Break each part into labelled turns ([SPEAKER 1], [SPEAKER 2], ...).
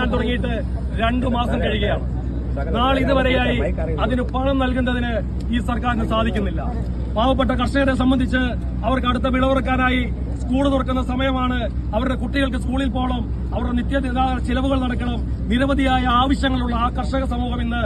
[SPEAKER 1] നടത്താൻ തുടങ്ങിയിട്ട് 2 മാസം കഴിയുകയാണ്. നാളിതുവരെയായി അതിന് പണം നൽകുന്നതിന് ഈ സർക്കാരിന് സാധിക്കുന്നില്ല. പാവപ്പെട്ട കർഷകരെ സംബന്ധിച്ച് അവർക്ക് അടുത്ത വിളവിറക്കാനായി സ്കൂൾ തുറക്കുന്ന സമയമാണ്. അവരുടെ കുട്ടികൾക്ക് സ്കൂളിൽ പോകണം, അവരുടെ നിത്യദിന ചിലവുകൾ നടക്കണം, നിരവധിയായ ആവശ്യങ്ങളുള്ള ആ കർഷക സമൂഹം ഇന്ന്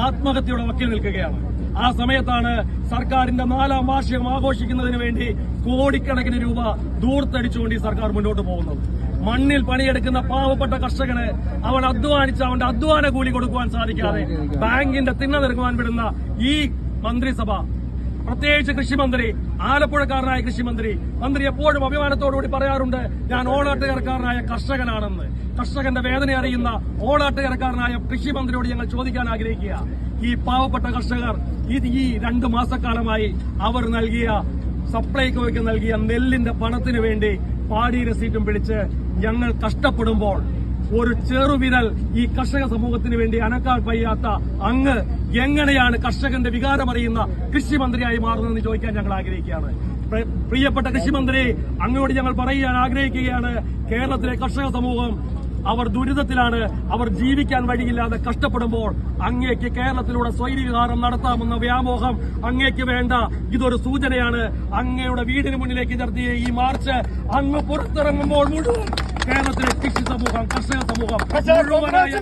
[SPEAKER 1] ആത്മഹത്യയുടെ വക്കിൽ നിൽക്കുകയാണ്. ആ സമയത്താണ് സർക്കാരിന്റെ 4ാം വാർഷികം ആഘോഷിക്കുന്നതിന് വേണ്ടി കോടിക്കണക്കിന് രൂപ ദൂർത്തടിച്ചുകൊണ്ട് ഈ സർക്കാർ മുന്നോട്ട് പോകുന്നത്. മണ്ണിൽ പണിയെടുക്കുന്ന പാവപ്പെട്ട കർഷകന് അവൻ അധ്വാനിച്ച് അവന്റെ അധ്വാന കൂലി കൊടുക്കുവാൻ സാധിക്കാതെ ബാങ്കിന്റെ തിണ്ണ നിരക്കുവാൻ വിടുന്ന ഈ മന്ത്രിസഭ, പ്രത്യേകിച്ച് കൃഷിമന്ത്രി, ആലപ്പുഴക്കാരനായ കൃഷിമന്ത്രി, മന്ത്രി എപ്പോഴും അഭിമാനത്തോടുകൂടി പറയാറുണ്ട്, ഞാൻ ഓണാട്ടുകരക്കാരനായ കർഷകനാണെന്ന്. കർഷകന്റെ വേദന അറിയുന്ന ഓണാട്ടുകരക്കാരനായ കൃഷിമന്ത്രിയോട് ഞങ്ങൾ ചോദിക്കാൻ ആഗ്രഹിക്കുക, ഈ പാവപ്പെട്ട കർഷകർ ഈ 2 മാസക്കാലമായി അവർ നൽകിയ സപ്ലൈകോയ്ക്ക് നൽകിയ നെല്ലിന്റെ പണത്തിന് വേണ്ടി പാടി രസീറ്റും പിടിച്ച് ഞങ്ങൾ കഷ്ടപ്പെടുമ്പോൾ ഒരു ചെറുവിരൽ ഈ കർഷക സമൂഹത്തിന് വേണ്ടി അനക്കാൻ വയ്യാത്ത അങ്ങ് എങ്ങനെയാണ് കർഷകന്റെ വികാരമറിയുന്ന കൃഷിമന്ത്രിയായി മാറുന്നതെന്ന് ചോദിക്കാൻ ഞങ്ങൾ ആഗ്രഹിക്കുകയാണ്. പ്രിയപ്പെട്ട കൃഷിമന്ത്രി, അങ്ങോട്ട് ഞങ്ങൾ പറയാൻ ആഗ്രഹിക്കുകയാണ്, കേരളത്തിലെ കർഷക സമൂഹം അവർ ദുരിതത്തിലാണ്, അവർ ജീവിക്കാൻ വഴിയില്ലാതെ കഷ്ടപ്പെടുമ്പോൾ അങ്ങേക്ക് കേരളത്തിലൂടെ സ്വൈര്യവിഹാരം നടത്താമെന്ന വ്യാമോഹം അങ്ങേക്ക് വേണ്ട. ഇതൊരു സൂചനയാണ്. അങ്ങയുടെ വീടിന് മുന്നിലേക്ക് നടത്തിയ ഈ മാർച്ച് അങ്ങ് പുറത്തിറങ്ങുമ്പോൾ മുഴുവൻ കേരളത്തിലെ കൃഷി സമൂഹം, കർഷക സമൂഹം മുഴുവനായി